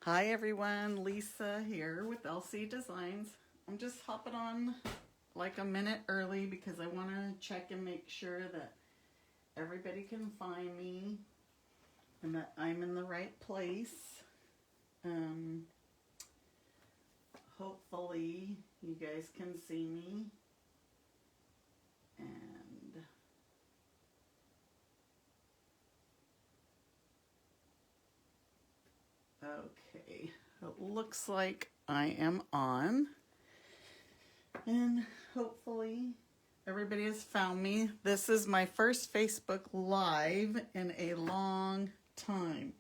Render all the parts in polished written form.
Hi everyone, Lisa here with lcdesigns. I'm just hopping on like a minute early because I want to check and make sure that everybody can find me and that I'm in the right place. Hopefully you guys can see me. And okay, it looks like I am on. And hopefully everybody has found me. This is my first Facebook Live in a long time.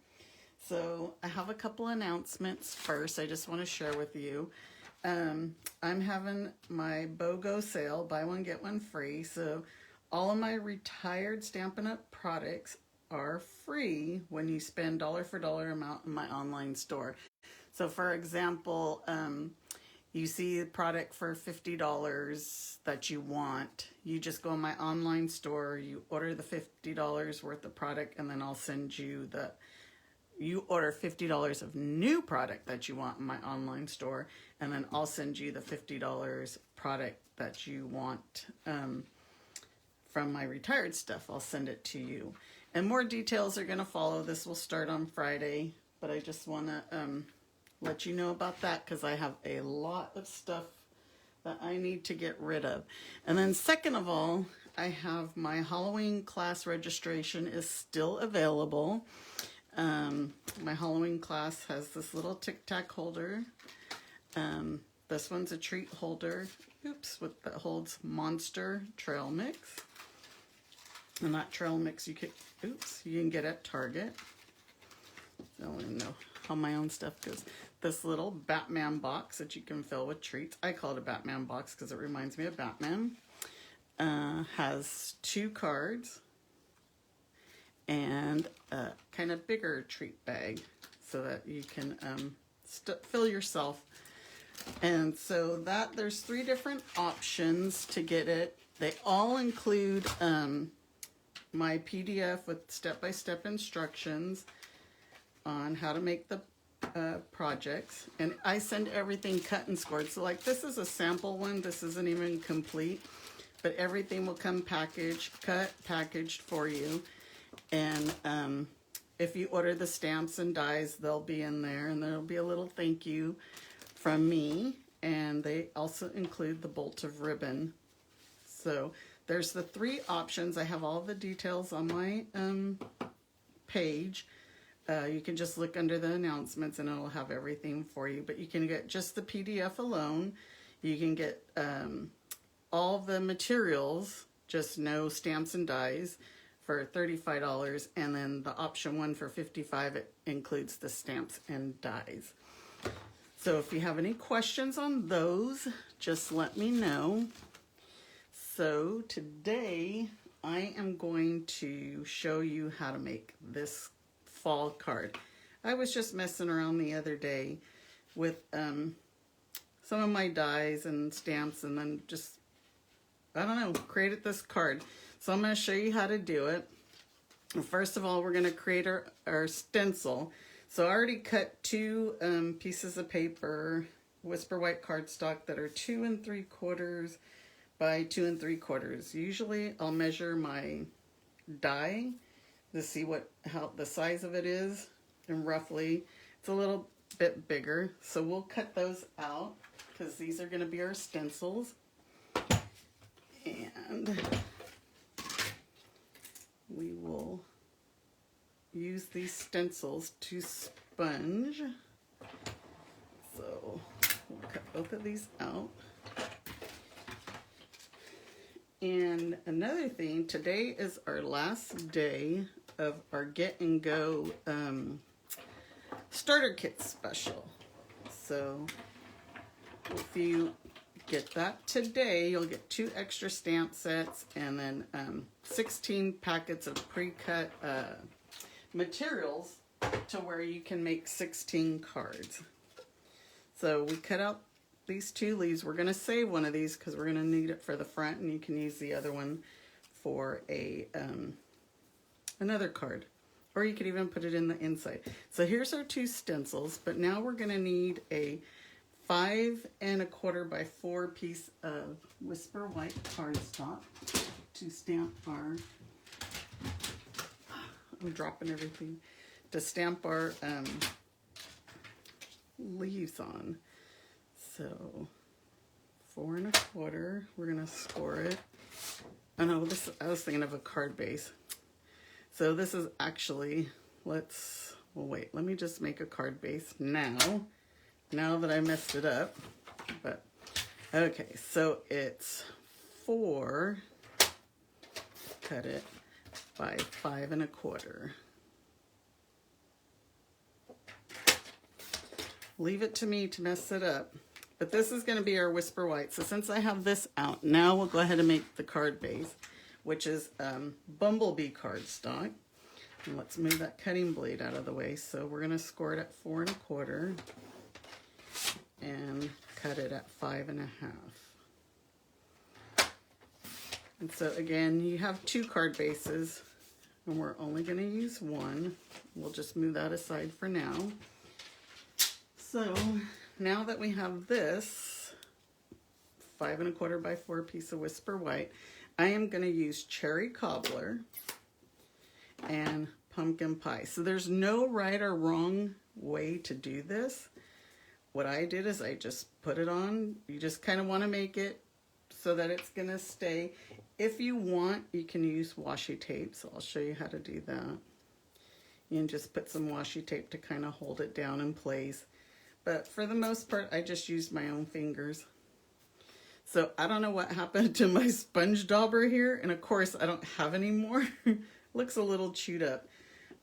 So I have a couple announcements first I just want to share with you. I'm having my BOGO sale, buy one, get one free. So all of my retired Stampin' Up! Products are free when you spend dollar for dollar amount in my online store. So for example, you see a product for $50 that you want. You just go in my online store, you order the $50 worth of product, and then I'll send you you order $50 of new product that you want in my online store, and then I'll send you the $50 product that you want from my retired stuff. I'll send it to you. And more details are gonna follow. This will start on Friday, but I just wanna let you know about that because I have a lot of stuff that I need to get rid of. And then second of all, I have my Halloween class registration is still available. My Halloween class has this little Tic Tac holder. This one's a treat holder, that holds Monster trail mix. And that trail mix you can get at Target. I don't even know how my own stuff goes. This little Batman box that you can fill with treats. I call it a Batman box because it reminds me of Batman. Has 2 cards and a kind of bigger treat bag so that you can fill yourself. And so there's 3 different options to get it. They all include my PDF with step-by-step instructions on how to make the projects, and I send everything cut and scored. So like this is a sample one, this isn't even complete, but everything will come packaged for you. And if you order the stamps and dies, they'll be in there, and there'll be a little thank you from me, and they also include the bolt of ribbon. So there's the 3 options. I have all the details on my page. You can just look under the announcements and it'll have everything for you. But you can get just the PDF alone. You can get all the materials, just no stamps and dies, for $35. And then the option 1 for $55, it includes the stamps and dies. So if you have any questions on those, just let me know. So today I am going to show you how to make this fall card. I was just messing around the other day with some of my dies and stamps, and then just, I don't know, created this card. So I'm going to show you how to do it. First of all, we're going to create our stencil. So I already cut 2 pieces of paper, Whisper White cardstock, that are 2 3/4 by 2 3/4. Usually I'll measure my die to see how the size of it is, and roughly it's a little bit bigger. So we'll cut those out because these are going to be our stencils. And we will use these stencils to sponge. So we'll cut both of these out. And another thing, today is our last day of our Get and Go starter kit special. So if you get that today, you'll get 2 extra stamp sets and then 16 packets of pre-cut materials to where you can make 16 cards. So we cut out these 2 leaves. We're going to save one of these because we're going to need it for the front, and you can use the other one for another card. or you could even put it in the inside. So here's our 2 stencils, but now we're going to need a 5 1/4 by 4 piece of Whisper White cardstock to stamp our, I'm dropping everything, to stamp our leaves on. So 4 1/4, we're going to score it. Oh no, I was thinking of a card base. So this is actually, well wait, let me just make a card base now that I messed it up. But okay, so it's 4, cut it, by 5 1/4. Leave it to me to mess it up. But this is going to be our Whisper White. So since I have this out, now we'll go ahead and make the card base, which is Bumblebee cardstock. And let's move that cutting blade out of the way. So we're going to score it at 4 1/4 and cut it at 5 1/2. And so again, you have 2 card bases, and we're only going to use 1. We'll just move that aside for now. So now that we have this 5 1/4 by 4 piece of Whisper White, I am going to use Cherry Cobbler and Pumpkin Pie. So there's no right or wrong way to do this. What I did is I just put it on. You just kind of want to make it so that it's going to stay. If you want, you can use washi tape. So I'll show you how to do that. You can just put some washi tape to kind of hold it down in place. But for the most part, I just used my own fingers. So I don't know what happened to my sponge dauber here. And of course, I don't have any more. Looks a little chewed up.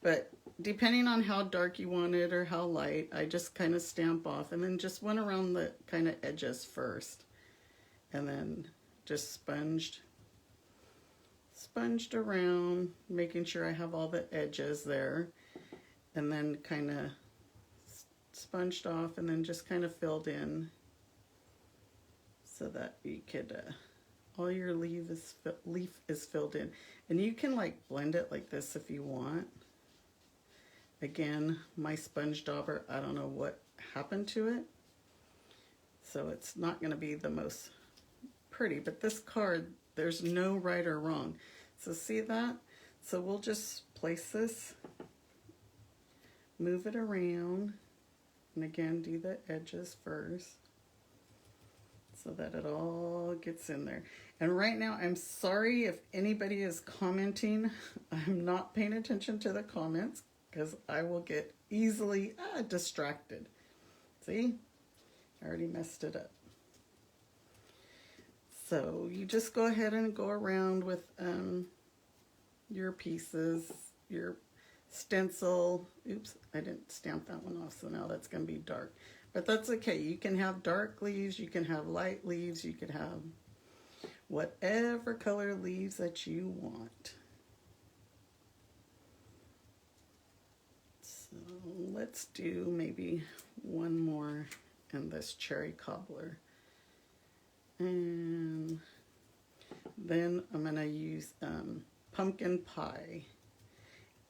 But depending on how dark you want it or how light, I just kind of stamp off. And then just went around the kind of edges first. And then just sponged around, making sure I have all the edges there. And then kind of sponged off and then just kind of filled in so that you could all your leaf is filled in. And you can like blend it like this if you want. Again, my sponge dauber, I don't know what happened to it, so it's not going to be the most pretty. But this card, there's no right or wrong. So see that? So we'll just place this, move it around. And again, do the edges first so that it all gets in there. And right now, I'm sorry if anybody is commenting. I'm not paying attention to the comments because I will get easily distracted. See? I already messed it up. So you just go ahead and go around with your pieces, your stencil. Oops, I didn't stamp that one off, so now that's going to be dark. But that's okay. You can have dark leaves, you can have light leaves, you could have whatever color leaves that you want. So let's do maybe one more in this Cherry Cobbler. And then I'm going to use Pumpkin Pie.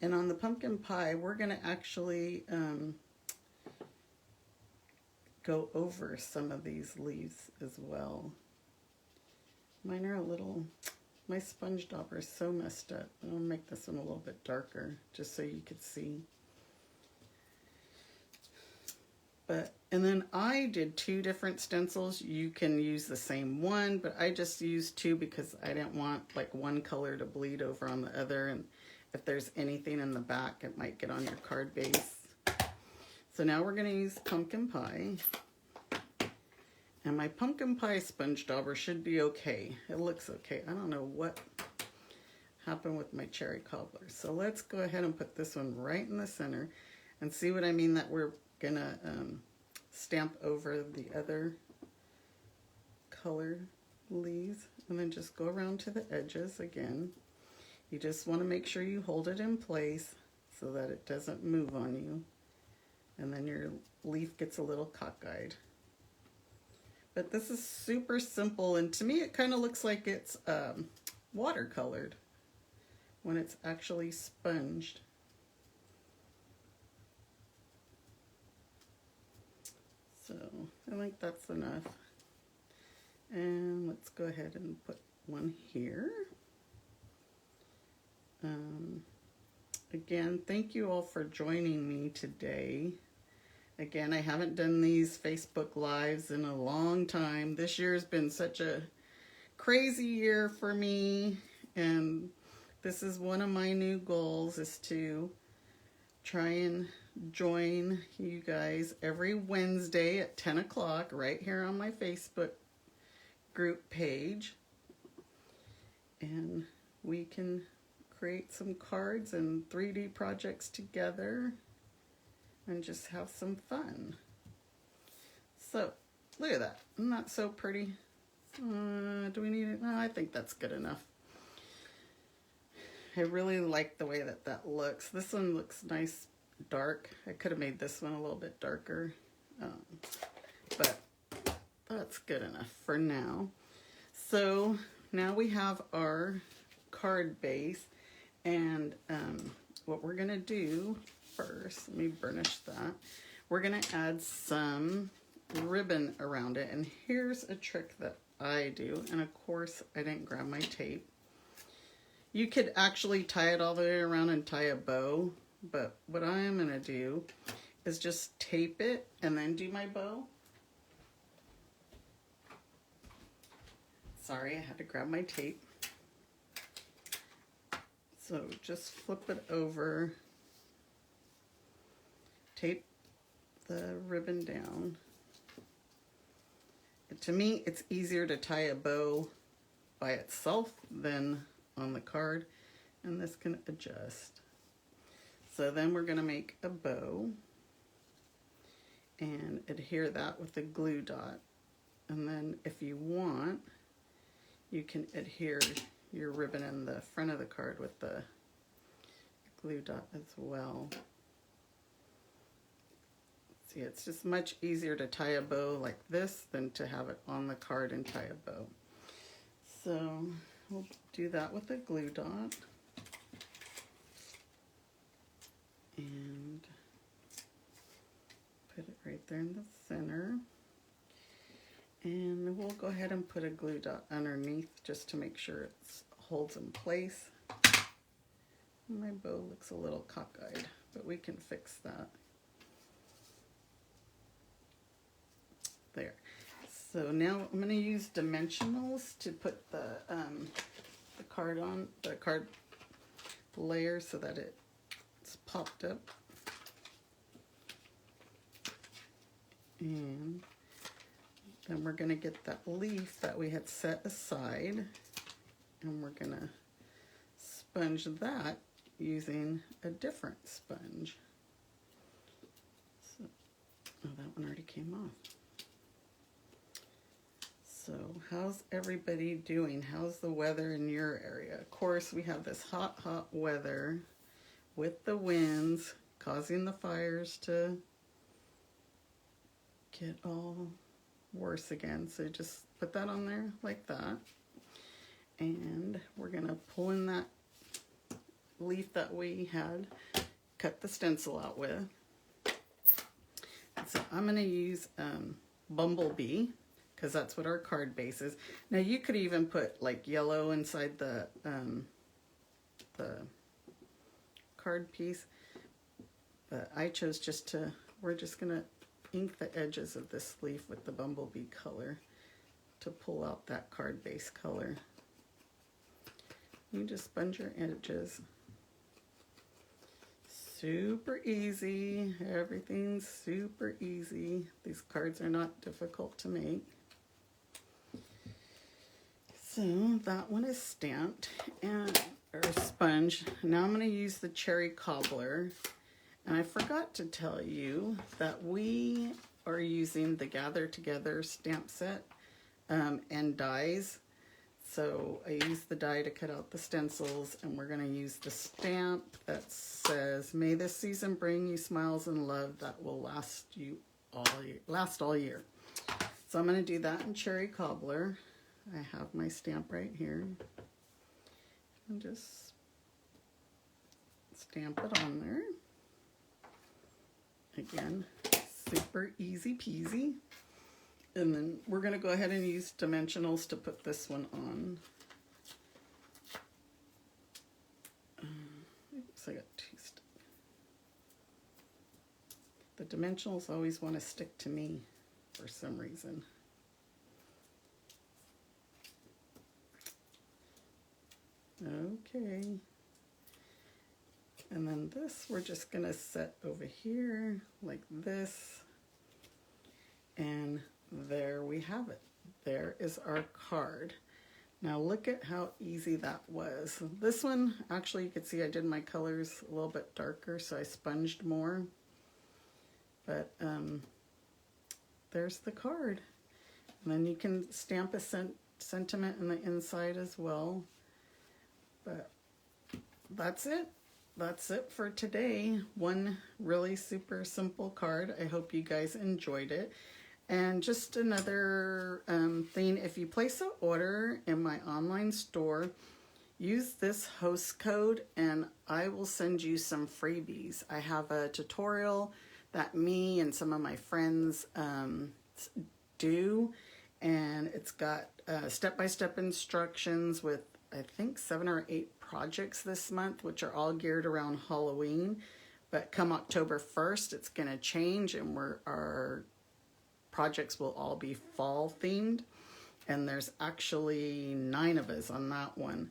And on the Pumpkin Pie, we're going to actually go over some of these leaves as well. Mine are a little, my sponge dauber is so messed up. I'll make this one a little bit darker just so you could see. And then I did 2 different stencils. You can use the same one, but I just used 2 because I didn't want like one color to bleed over on the other. And if there's anything in the back, it might get on your card base. So now we're going to use Pumpkin Pie. And my Pumpkin Pie sponge dauber should be okay. It looks okay. I don't know what happened with my Cherry Cobbler. So let's go ahead and put this one right in the center. And see what I mean that we're going to stamp over the other color leaves. And then just go around to the edges again. You just want to make sure you hold it in place so that it doesn't move on you. And then your leaf gets a little cockeyed. But this is super simple, and to me it kind of looks like it's watercolored when it's actually sponged. I think that's enough. And let's go ahead and put one here. Again, thank you all for joining me today. Again, I haven't done these Facebook Lives in a long time. This year has been such a crazy year for me, and this is one of my new goals, is to try and join you guys every Wednesday at 10 o'clock right here on my Facebook group page, and we can create some cards and 3D projects together and just have some fun. So look at that. Isn't that so pretty? Do we need it? No, I think that's good enough. I really like the way that that looks. This one looks nice, dark. I could have made this one a little bit darker, but that's good enough for now. So now we have our card base, and what we're gonna do first, let me burnish that. We're gonna add some ribbon around it, and here's a trick that I do, and of course I didn't grab my tape. You could actually tie it all the way around and tie a bow, but what I am gonna do is just tape it and then do my bow. Sorry, I had to grab my tape. So just flip it over, tape the ribbon down. To me, it's easier to tie a bow by itself than on the card, and this can adjust. So then we're going to make a bow and adhere that with a glue dot. And then if you want, you can adhere your ribbon in the front of the card with the glue dot as well. See, it's just much easier to tie a bow like this than to have it on the card and tie a bow. So we'll do that with a glue dot. And put it right there in the center. And we'll go ahead and put a glue dot underneath just to make sure it holds in place. My bow looks a little cockeyed, but we can fix that. There. So now I'm going to use dimensionals to put the card on, the card layer, so that it's popped up. And then we're going to get that leaf that we had set aside, and we're going to sponge that using a different sponge. So, oh, that one already came off. So how's everybody doing? How's the weather in your area? Of course, we have this hot, hot weather with the winds causing the fires to get all worse again. So just put that on there like that. And we're going to pull in that leaf that we had cut the stencil out with. So I'm going to use Bumblebee, because that's what our card base is. Now you could even put like yellow inside the card piece, but I chose just to, we're just gonna ink the edges of this leaf with the Bumblebee color to pull out that card base color. You just sponge your edges. Super easy, everything's super easy. These cards are not difficult to make. So that one is stamped, and or sponge. Now I'm going to use the cherry cobbler, and I forgot to tell you that we are using the Gather Together stamp set and dies. So I used the die to cut out the stencils, and we're going to use the stamp that says, "May this season bring you smiles and love that will last all year." So I'm going to do that in cherry cobbler. I have my stamp right here, and just stamp it on there. Again, super easy peasy. And then we're going to go ahead and use dimensionals to put this one on. Oops, I got two stuck. The dimensionals always want to stick to me for some reason. Okay. And then this we're just going to set over here like this. And there we have it. There is our card. Now look at how easy that was. This one, actually you can see I did my colors a little bit darker, so I sponged more. But there's the card. And then you can stamp a sentiment in the inside as well. But that's it. That's it for today. One really super simple card. I hope you guys enjoyed it. And just another thing, if you place an order in my online store, use this host code and I will send you some freebies. I have a tutorial that me and some of my friends do, and it's got step-by-step instructions with I think 7 or 8 projects this month, which are all geared around Halloween. But come October 1st, it's going to change, and our projects will all be fall themed. And there's actually 9 of us on that one.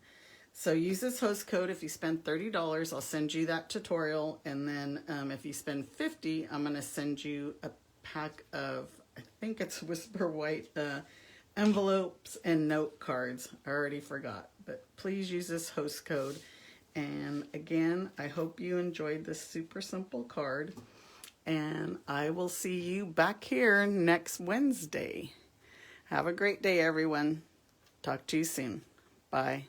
So use this host code. If you spend $30, I'll send you that tutorial. And then if you spend $50, I'm going to send you a pack of, I think it's Whisper White envelopes and note cards. I already forgot. But please use this host code. And again, I hope you enjoyed this super simple card. And I will see you back here next Wednesday. Have a great day, everyone. Talk to you soon. Bye.